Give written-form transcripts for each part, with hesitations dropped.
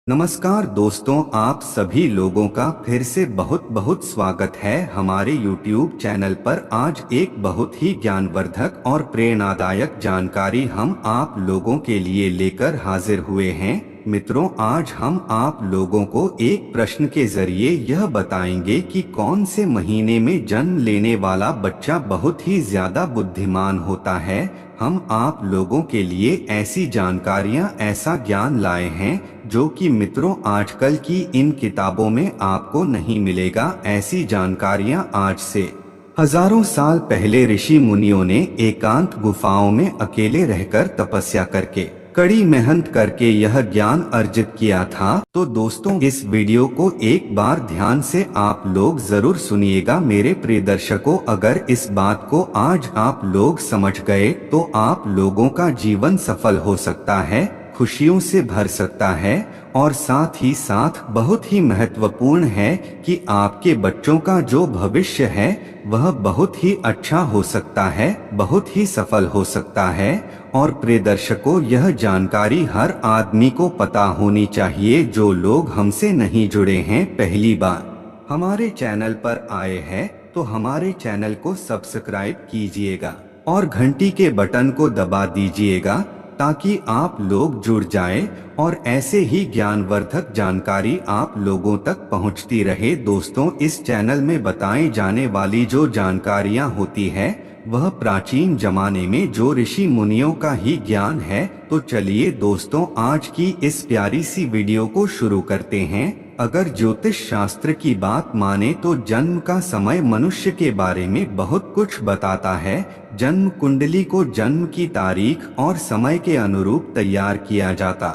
नमस्कार दोस्तों, आप सभी लोगों का फिर से बहुत बहुत स्वागत है हमारे YouTube चैनल पर। आज एक बहुत ही ज्ञानवर्धक और प्रेरणादायक जानकारी हम आप लोगों के लिए लेकर हाजिर हुए हैं। मित्रों, आज हम आप लोगों को एक प्रश्न के जरिए यह बताएंगे कि कौन से महीने में जन्म लेने वाला बच्चा बहुत ही ज्यादा बुद्धिमान होता है। हम आप लोगों के लिए ऐसी जानकारियां, ऐसा ज्ञान लाए हैं जो कि मित्रों आजकल की इन किताबों में आपको नहीं मिलेगा। ऐसी जानकारियां आज से हजारों साल पहले ऋषि मुनियों ने एकांत गुफाओं में अकेले रहकर तपस्या करके, कड़ी मेहनत करके यह ज्ञान अर्जित किया था। तो दोस्तों, इस वीडियो को एक बार ध्यान से आप लोग जरूर सुनिएगा मेरे प्रिय दर्शकों। अगर इस बात को आज आप लोग समझ गए तो आप लोगों का जीवन सफल हो सकता है, खुशियों से भर सकता है, और साथ ही साथ बहुत ही महत्वपूर्ण है कि आपके बच्चों का जो भविष्य है वह बहुत ही अच्छा हो सकता है, बहुत ही सफल हो सकता है। और प्रिय दर्शकों, यह जानकारी हर आदमी को पता होनी चाहिए। जो लोग हमसे नहीं जुड़े हैं, पहली बार हमारे चैनल पर आए हैं, तो हमारे चैनल को सब्सक्राइब कीजिएगा और घंटी के बटन को दबा दीजिएगा ताकि आप लोग जुड़ जाएं और ऐसे ही ज्ञानवर्धक जानकारी आप लोगों तक पहुंचती रहे। दोस्तों, इस चैनल में बताई जाने वाली जो जानकारियां होती है वह प्राचीन जमाने में जो ऋषि मुनियों का ही ज्ञान है। तो चलिए दोस्तों, आज की इस प्यारी सी वीडियो को शुरू करते हैं। अगर ज्योतिष शास्त्र की बात माने तो जन्म का समय मनुष्य के बारे में बहुत कुछ बताता है। जन्म कुंडली को जन्म की तारीख और समय के अनुरूप तैयार किया जाता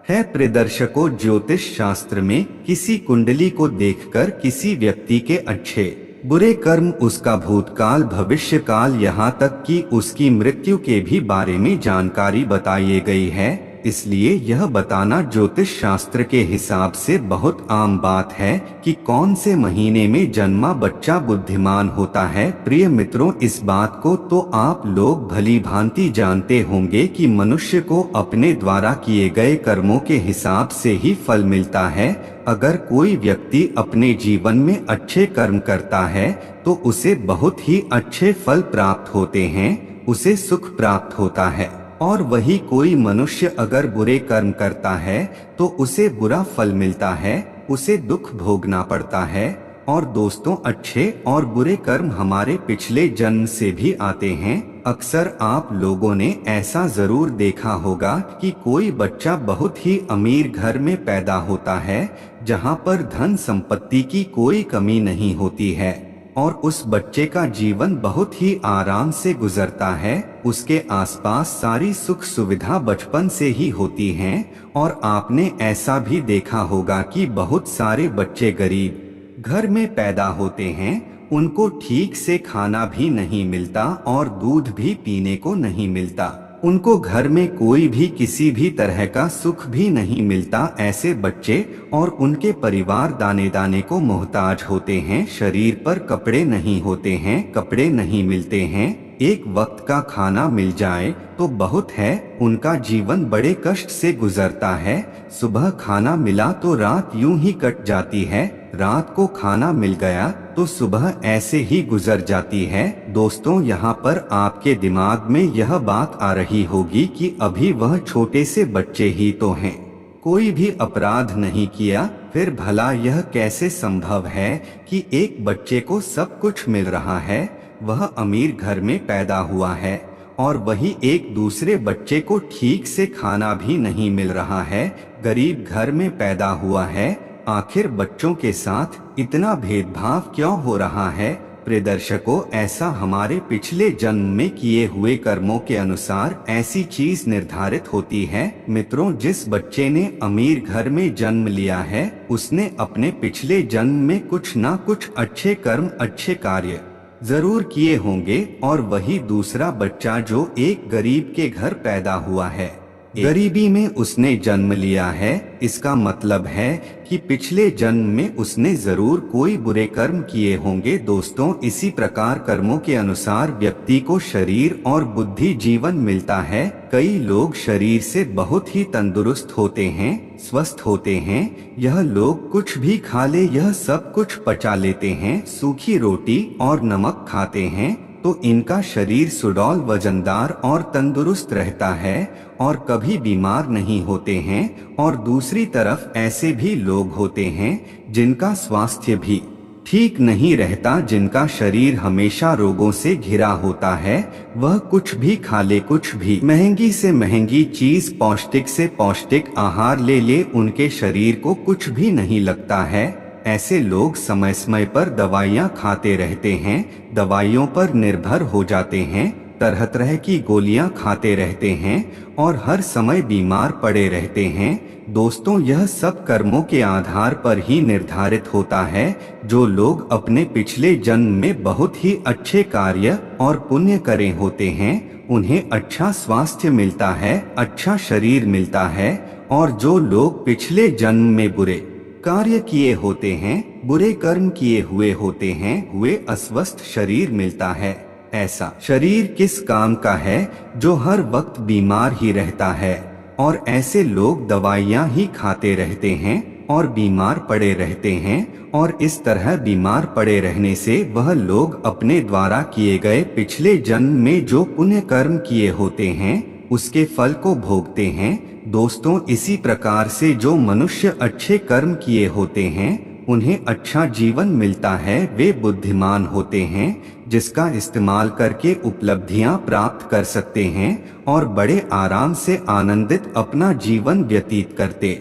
है। प्रिय दर्शकों, ज्योतिष शास्त्र में किसी कुंडली को देखकर किसी व्यक्ति के अच्छे बुरे कर्म, उसका भूतकाल, भविष्य काल, यहाँ तक कि उसकी मृत्यु के भी बारे में जानकारी बताई गई है। इसलिए यह बताना ज्योतिष शास्त्र के हिसाब से बहुत आम बात है कि कौन से महीने में जन्मा बच्चा बुद्धिमान होता है। प्रिय मित्रों, इस बात को तो आप लोग भली भांति जानते होंगे कि मनुष्य को अपने द्वारा किए गए कर्मों के हिसाब से ही फल मिलता है। अगर कोई व्यक्ति अपने जीवन में अच्छे कर्म करता है तो उसे बहुत ही अच्छे फल प्राप्त होते हैं, उसे सुख प्राप्त होता है। और वही कोई मनुष्य अगर बुरे कर्म करता है तो उसे बुरा फल मिलता है, उसे दुख भोगना पड़ता है। और दोस्तों, अच्छे और बुरे कर्म हमारे पिछले जन्म से भी आते हैं। अक्सर आप लोगों ने ऐसा जरूर देखा होगा कि कोई बच्चा बहुत ही अमीर घर में पैदा होता है, जहां पर धन संपत्ति की कोई कमी नहीं होती है, और उस बच्चे का जीवन बहुत ही आराम से गुजरता है। उसके आसपास सारी सुख सुविधा बचपन से ही होती हैं। और आपने ऐसा भी देखा होगा कि बहुत सारे बच्चे गरीब घर में पैदा होते हैं, उनको ठीक से खाना भी नहीं मिलता और दूध भी पीने को नहीं मिलता, उनको घर में कोई भी किसी भी तरह का सुख भी नहीं मिलता। ऐसे बच्चे और उनके परिवार दाने दाने को मोहताज होते हैं। शरीर पर कपड़े नहीं होते हैं, कपड़े नहीं मिलते हैं, एक वक्त का खाना मिल जाए तो बहुत है। उनका जीवन बड़े कष्ट से गुजरता है। सुबह खाना मिला तो रात यूं ही कट जाती है, रात को खाना मिल गया तो सुबह ऐसे ही गुजर जाती है। दोस्तों, यहाँ पर आपके दिमाग में यह बात आ रही होगी कि अभी वह छोटे से बच्चे ही तो हैं, कोई भी अपराध नहीं किया, फिर भला यह कैसे संभव है कि एक बच्चे को सब कुछ मिल रहा है, वह अमीर घर में पैदा हुआ है, और वही एक दूसरे बच्चे को ठीक से खाना भी नहीं मिल रहा है, गरीब घर में पैदा हुआ है। आखिर बच्चों के साथ इतना भेदभाव क्यों हो रहा है? प्रिय दर्शकों, ऐसा हमारे पिछले जन्म में किए हुए कर्मों के अनुसार ऐसी चीज निर्धारित होती है। मित्रों, जिस बच्चे ने अमीर घर में जन्म लिया है उसने अपने पिछले जन्म में कुछ ना कुछ अच्छे कर्म, अच्छे कार्य जरूर किए होंगे। और वही दूसरा बच्चा जो एक गरीब के घर पैदा हुआ है, गरीबी में उसने जन्म लिया है, इसका मतलब है कि पिछले जन्म में उसने जरूर कोई बुरे कर्म किए होंगे। दोस्तों, इसी प्रकार कर्मों के अनुसार व्यक्ति को शरीर और बुद्धि जीवन मिलता है। कई लोग शरीर से बहुत ही तंदुरुस्त होते हैं, स्वस्थ होते हैं। यह लोग कुछ भी खा ले यह सब कुछ पचा लेते हैं। सूखी रोटी और नमक खाते हैं तो इनका शरीर सुडौल, वजनदार और तंदुरुस्त रहता है और कभी बीमार नहीं होते हैं। और दूसरी तरफ ऐसे भी लोग होते हैं जिनका स्वास्थ्य भी ठीक नहीं रहता, जिनका शरीर हमेशा रोगों से घिरा होता है। वह कुछ भी खा ले, कुछ भी महंगी से महंगी चीज, पौष्टिक से पौष्टिक आहार ले ले, उनके शरीर को कुछ भी नहीं लगता है। ऐसे लोग समय समय पर दवाइयाँ खाते रहते हैं, दवाइयों पर निर्भर हो जाते हैं, तरह तरह की गोलियां खाते रहते हैं और हर समय बीमार पड़े रहते हैं। दोस्तों, यह सब कर्मों के आधार पर ही निर्धारित होता है। जो लोग अपने पिछले जन्म में बहुत ही अच्छे कार्य और पुण्य करे होते हैं उन्हें अच्छा स्वास्थ्य मिलता है, अच्छा शरीर मिलता है। और जो लोग पिछले जन्म में बुरे कार्य किए होते हैं, बुरे कर्म किए हुए होते हैं, वे अस्वस्थ शरीर मिलता है। ऐसा शरीर किस काम का है जो हर वक्त बीमार ही रहता है। और ऐसे लोग दवाइयाँ ही खाते रहते हैं और बीमार पड़े रहते हैं। और इस तरह बीमार पड़े रहने से वह लोग अपने द्वारा किए गए पिछले जन्म में जो पुण्य कर्म किए होते हैं उसके फल को भोगते हैं। दोस्तों, इसी प्रकार से जो मनुष्य अच्छे कर्म किए होते हैं उन्हें अच्छा जीवन मिलता है। वे बुद्धिमान होते हैं जिसका इस्तेमाल करके उपलब्धियां प्राप्त कर सकते हैं और बड़े आराम से आनंदित अपना जीवन व्यतीत करते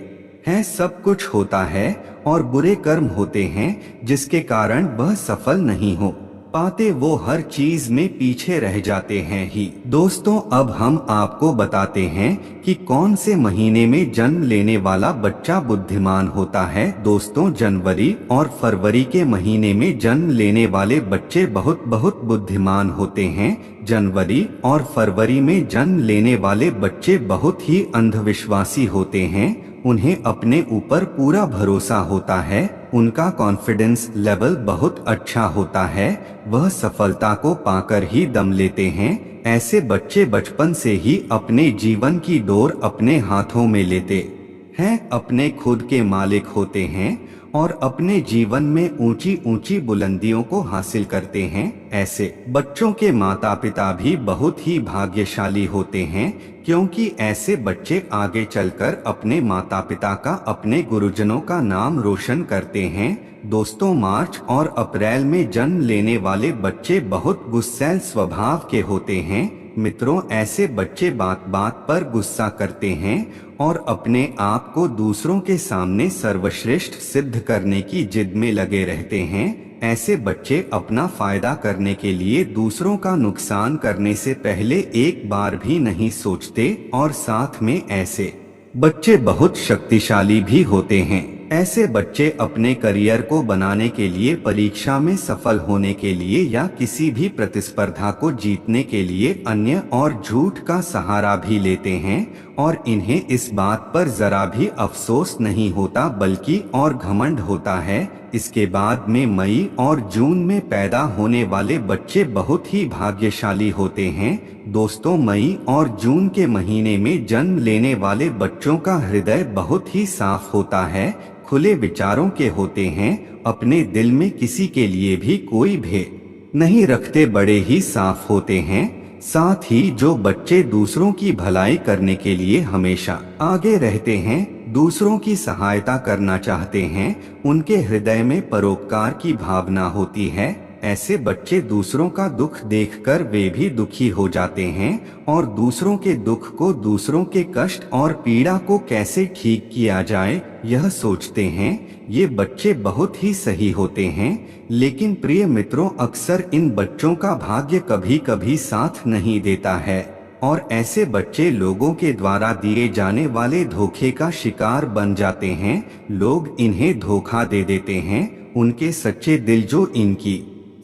हैं। सब कुछ होता है और बुरे कर्म होते हैं जिसके कारण वह सफल नहीं हो पाते, वो हर चीज में पीछे रह जाते हैं ही। दोस्तों, अब हम आपको बताते हैं कि कौन से महीने में जन्म लेने वाला बच्चा बुद्धिमान होता है। दोस्तों, जनवरी और फरवरी के महीने में जन्म लेने वाले बच्चे बहुत बहुत बुद्धिमान होते हैं। जनवरी और फरवरी में जन्म लेने वाले बच्चे बहुत ही अंधविश्वासी होते हैं। उन्हें अपने ऊपर पूरा भरोसा होता है, उनका कॉन्फिडेंस लेवल बहुत अच्छा होता है, वह सफलता को पाकर ही दम लेते हैं। ऐसे बच्चे बचपन से ही अपने जीवन की डोर अपने हाथों में लेते हैं, अपने खुद के मालिक होते हैं और अपने जीवन में ऊंची ऊंची बुलंदियों को हासिल करते हैं। ऐसे बच्चों के माता पिता भी बहुत ही भाग्यशाली होते हैं, क्योंकि ऐसे बच्चे आगे चलकर अपने माता पिता का, अपने गुरुजनों का नाम रोशन करते हैं। दोस्तों, मार्च और अप्रैल में जन्म लेने वाले बच्चे बहुत गुस्सैल स्वभाव के होते हैं। मित्रों, ऐसे बच्चे बात बात पर गुस्सा करते हैं और अपने आप को दूसरों के सामने सर्वश्रेष्ठ सिद्ध करने की जिद में लगे रहते हैं। ऐसे बच्चे अपना फायदा करने के लिए दूसरों का नुकसान करने से पहले एक बार भी नहीं सोचते और साथ में ऐसे बच्चे बहुत शक्तिशाली भी होते हैं। ऐसे बच्चे अपने करियर को बनाने के लिए, परीक्षा में सफल होने के लिए या किसी भी प्रतिस्पर्धा को जीतने के लिए अन्य और झूठ का सहारा भी लेते हैं और इन्हें इस बात पर जरा भी अफसोस नहीं होता बल्कि और घमंड होता है। इसके बाद में मई और जून में पैदा होने वाले बच्चे बहुत ही भाग्यशाली होते हैं। दोस्तों, मई और जून के महीने में जन्म लेने वाले बच्चों का हृदय बहुत ही साफ होता है, खुले विचारों के होते हैं, अपने दिल में किसी के लिए भी कोई भेद नहीं रखते, बड़े ही साफ होते हैं। साथ ही जो बच्चे दूसरों की भलाई करने के लिए हमेशा आगे रहते हैं, दूसरों की सहायता करना चाहते हैं, उनके हृदय में परोपकार की भावना होती है। ऐसे बच्चे दूसरों का दुख देखकर वे भी दुखी हो जाते हैं और दूसरों के दुख को, दूसरों के कष्ट और पीड़ा को कैसे ठीक किया जाए यह सोचते हैं। ये बच्चे बहुत ही सही होते हैं, लेकिन प्रिय मित्रों, अक्सर इन बच्चों का भाग्य कभी कभी साथ नहीं देता है और ऐसे बच्चे लोगों के द्वारा दिए जाने वाले धोखे का शिकार बन जाते हैं। लोग इन्हें धोखा दे देते हैं, उनके सच्चे दिल जो इनकी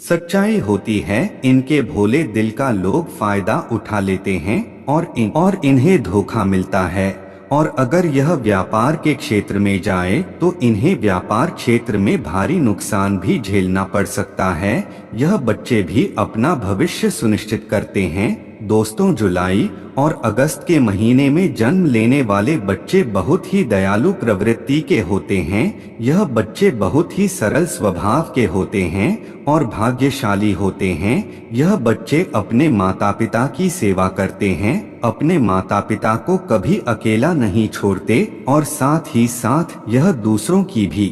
सच्चाई होती है इनके भोले दिल का लोग फायदा उठा लेते हैं और इन्हें धोखा मिलता है। और अगर यह व्यापार के क्षेत्र में जाए तो इन्हें व्यापार क्षेत्र में भारी नुकसान भी झेलना पड़ सकता है। यह बच्चे भी अपना भविष्य सुनिश्चित करते हैं। दोस्तों, जुलाई और अगस्त के महीने में जन्म लेने वाले बच्चे बहुत ही दयालु प्रवृत्ति के होते हैं। यह बच्चे बहुत ही सरल स्वभाव के होते हैं और भाग्यशाली होते हैं। यह बच्चे अपने माता पिता की सेवा करते हैं, अपने माता पिता को कभी अकेला नहीं छोड़ते और साथ ही साथ यह दूसरों की भी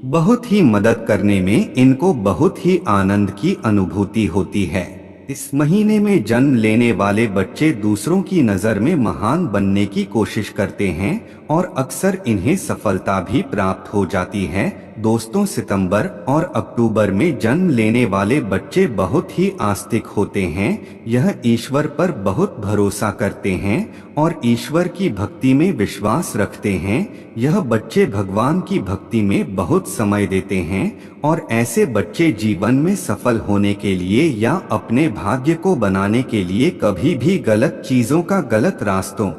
बहुत ही मदद करने में इनको बहुत ही आनंद की अनुभूति होती है। इस महीने में जन्म लेने वाले बच्चे दूसरों की नजर में महान बनने की कोशिश करते हैं और अक्सर इन्हें सफलता भी प्राप्त हो जाती है। दोस्तों, सितंबर और अक्टूबर में जन्म लेने वाले बच्चे बहुत ही आस्तिक होते हैं। यह ईश्वर पर बहुत भरोसा करते हैं और ईश्वर की भक्ति में विश्वास रखते हैं। यह बच्चे भगवान की भक्ति में बहुत समय देते हैं और ऐसे बच्चे जीवन में सफल होने के लिए या अपने भाग्य को बनाने के लिए कभी भी गलत चीजों का, गलत रास्तों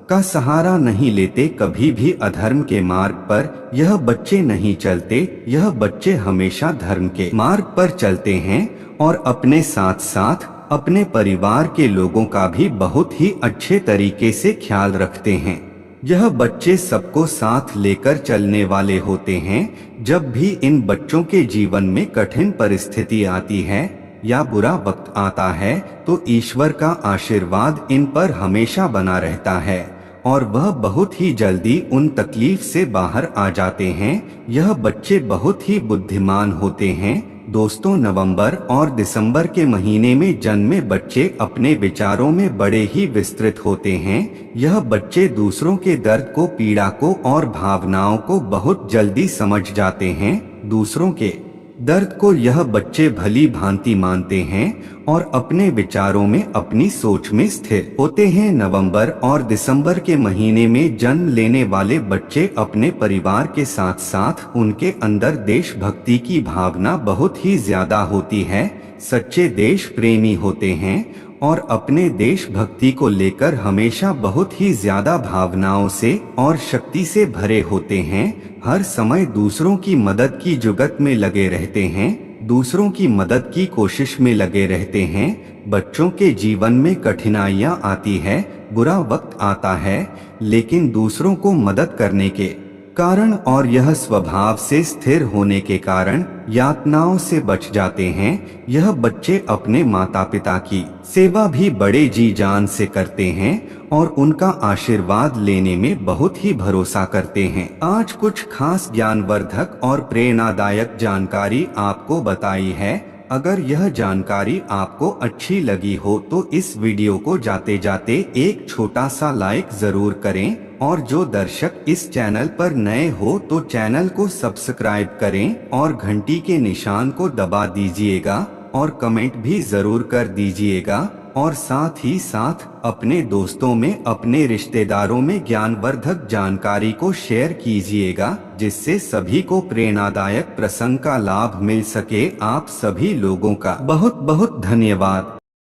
का सहारा नहीं लेते। कभी भी अधर्म के मार्ग पर यह बच्चे नहीं चलते। यह बच्चे हमेशा धर्म के मार्ग पर चलते हैं और अपने साथ साथ अपने परिवार के लोगों का भी बहुत ही अच्छे तरीके से ख्याल रखते हैं। यह बच्चे सबको साथ लेकर चलने वाले होते हैं। जब भी इन बच्चों के जीवन में कठिन परिस्थिति आती है या बुरा वक्त आता है तो ईश्वर का आशीर्वाद इन पर हमेशा बना रहता है और वह बहुत ही जल्दी उन तकलीफ से बाहर आ जाते हैं। यह बच्चे बहुत ही बुद्धिमान होते हैं। दोस्तों, नवंबर और दिसंबर के महीने में जन्मे बच्चे अपने विचारों में बड़े ही विस्तृत होते हैं। यह बच्चे दूसरों के दर्द को, पीड़ा को और भावनाओं को बहुत जल्दी समझ जाते हैं। दूसरों के दर्द को यह बच्चे भली भांति मानते हैं और अपने विचारों में, अपनी सोच में स्थिर होते हैं। नवंबर और दिसंबर के महीने में जन्म लेने वाले बच्चे अपने परिवार के साथ साथ उनके अंदर देशभक्ति की भावना बहुत ही ज्यादा होती है। सच्चे देश प्रेमी होते हैं और अपने देशभक्ति को लेकर हमेशा बहुत ही ज्यादा भावनाओं से और शक्ति से भरे होते हैं। हर समय दूसरों की मदद की जुगत में लगे रहते हैं, दूसरों की मदद की कोशिश में लगे रहते हैं। बच्चों के जीवन में कठिनाइयां आती है, बुरा वक्त आता है, लेकिन दूसरों को मदद करने के कारण और यह स्वभाव से स्थिर होने के कारण यातनाओं से बच जाते हैं। यह बच्चे अपने माता पिता की सेवा भी बड़े जी जान से करते हैं और उनका आशीर्वाद लेने में बहुत ही भरोसा करते हैं। आज कुछ खास ज्ञानवर्धक और प्रेरणादायक जानकारी आपको बताई है। अगर यह जानकारी आपको अच्छी लगी हो तो इस वीडियो को जाते जाते एक छोटा सा लाइक जरूर करें और जो दर्शक इस चैनल पर नए हो तो चैनल को सब्सक्राइब करें और घंटी के निशान को दबा दीजिएगा और कमेंट भी जरूर कर दीजिएगा और साथ ही साथ अपने दोस्तों में, अपने रिश्तेदारों में ज्ञानवर्धक जानकारी को शेयर कीजिएगा जिससे सभी को प्रेरणादायक प्रसंग का लाभ मिल सके। आप सभी लोगों का बहुत बहुत धन्यवाद।